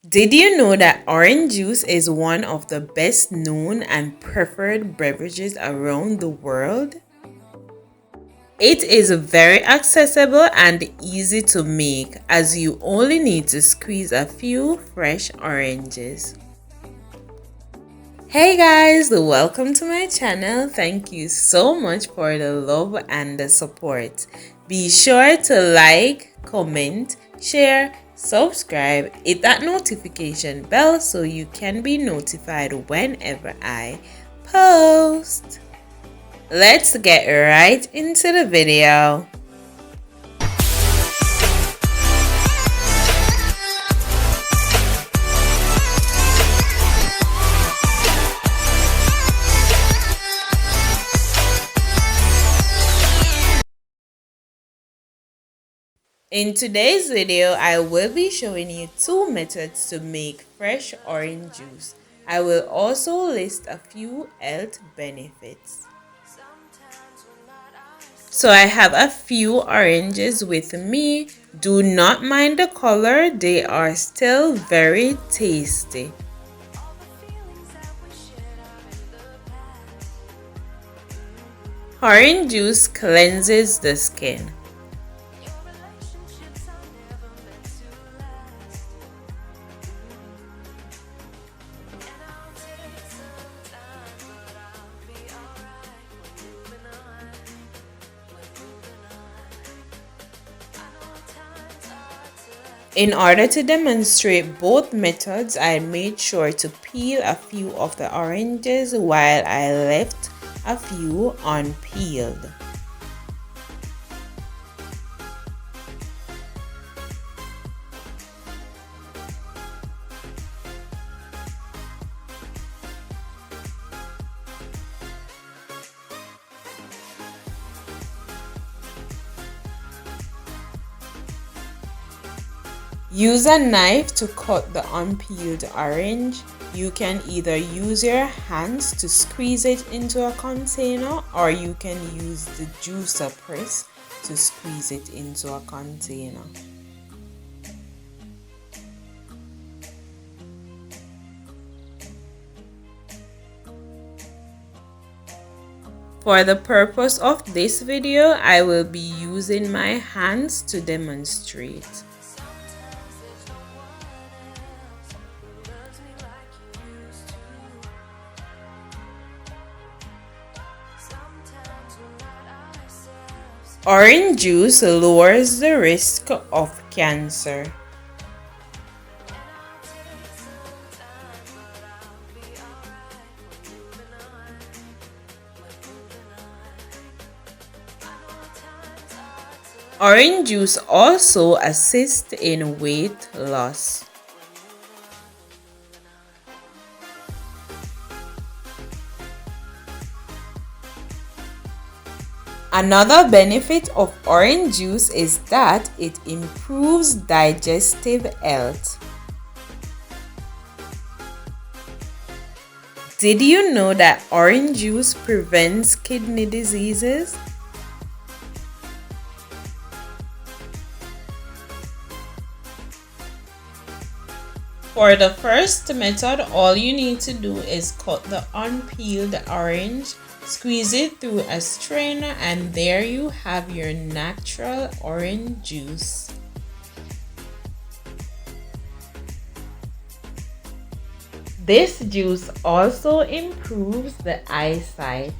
Did you know that orange juice is one of the best known and preferred beverages around the world? It is very accessible and easy to make, as you only need to squeeze a few fresh oranges. Hey guys, welcome to my channel. Thank you so much for the love and the support. Be sure to like, comment, share, subscribe, hit that notification bell so you can be notified whenever I post. Let's get right into the video. In today's video, I will be showing you two methods to make fresh orange juice. I will also list a few health benefits. So I have a few oranges with me. Do not mind the color, they are still very tasty. Orange juice cleanses the skin. In order to demonstrate both methods, I made sure to peel a few of the oranges while I left a few unpeeled. Use a knife to cut the unpeeled orange. You can either use your hands to squeeze it into a container, or you can use the juicer press to squeeze it into a container. For the purpose of this video, I will be using my hands to demonstrate. Orange juice lowers the risk of cancer. Orange juice also assists in weight loss. Another benefit of orange juice is that it improves digestive health. Did you know that orange juice prevents kidney diseases? For the first method, all you need to do is cut the unpeeled orange, squeeze it through a strainer, and there you have your natural orange juice. This juice also improves the eyesight.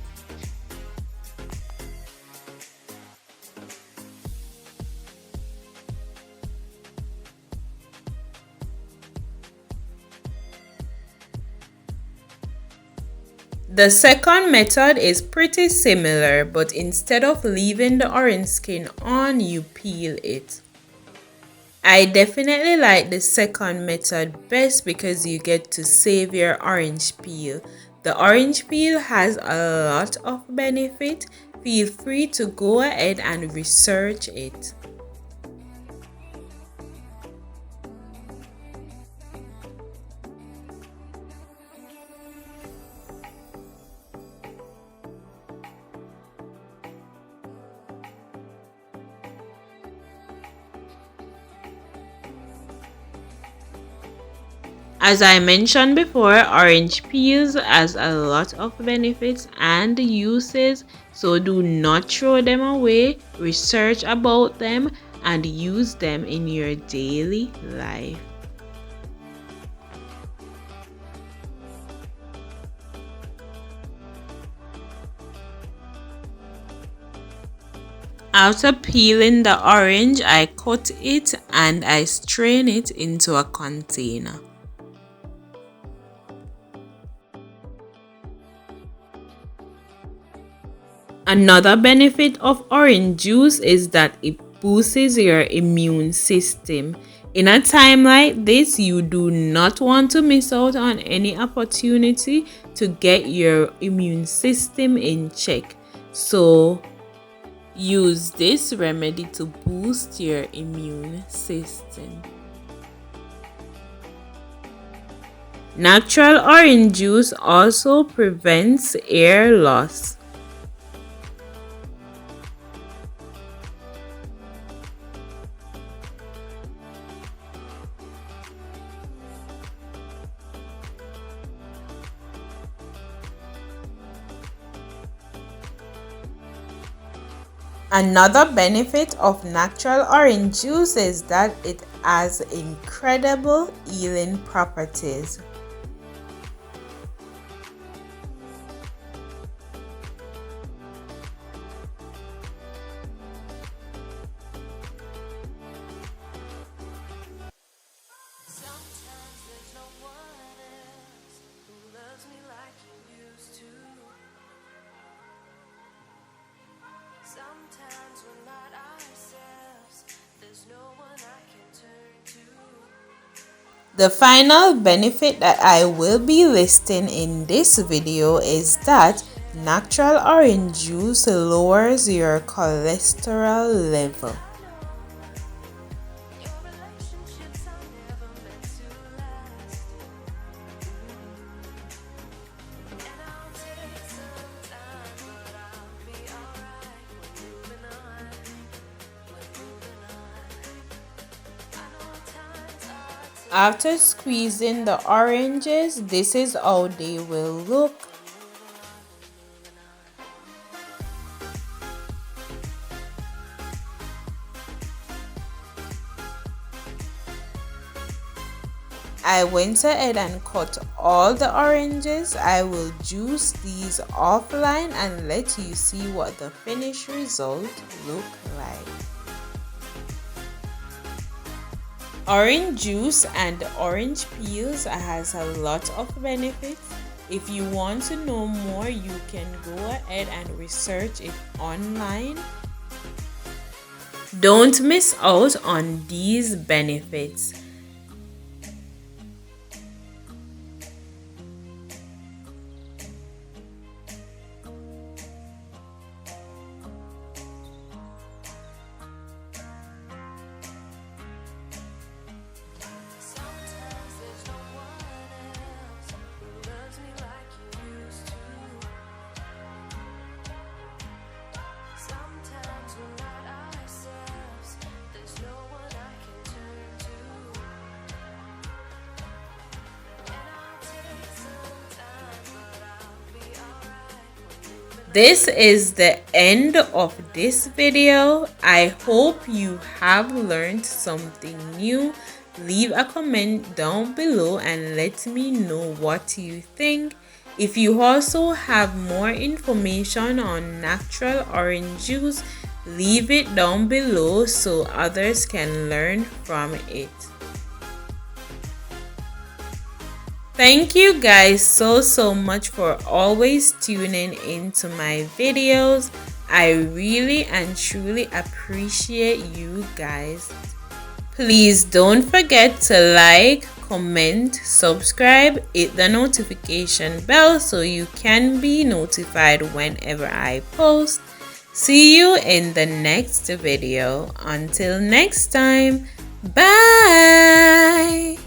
The second method is pretty similar, but instead of leaving the orange skin on, you peel it. I definitely like the second method best because you get to save your orange peel. The orange peel has a lot of benefit. Feel free to go ahead and research it. As I mentioned before, orange peels has a lot of benefits and uses, so do not throw them away. Research about them and use them in your daily life. After peeling the orange, I cut it and I strain it into a container. Another benefit of orange juice is that it boosts your immune system. In a time like this, you do not want to miss out on any opportunity to get your immune system in check. So use this remedy to boost your immune system. Natural orange juice also prevents hair loss. Another benefit of natural orange juice is that it has incredible healing properties. Sometimes we're not ourselves, there's no one I can turn to. The final benefit that I will be listing in this video is that natural orange juice lowers your cholesterol level. Your relationships are never meant to last. And I'll take some time, but I'll be alright. We're moving on. I know times are tough. After squeezing the oranges, this is how they will look. I went ahead and cut all the oranges. I will juice these offline and let you see what the finished result look like. Orange juice and orange peels has a lot of benefits. If you want to know more, you can go ahead and research it online. Don't miss out on these benefits. Sometimes there's no one else who loves me like you used to. Sometimes we're not ourselves, there's no one I can turn to. And I'll take some time, but I'll be alright. This is the end of this video. I hope you have learned something new. Leave a comment down below and let me know what you think. If you also have more information on natural orange juice, leave it down below so others can learn from it. Thank you guys so much for always tuning into my videos. I really and truly appreciate you guys. Please don't forget to like, comment, subscribe, hit the notification bell so you can be notified whenever I post. See you in the next video. Until next time, bye!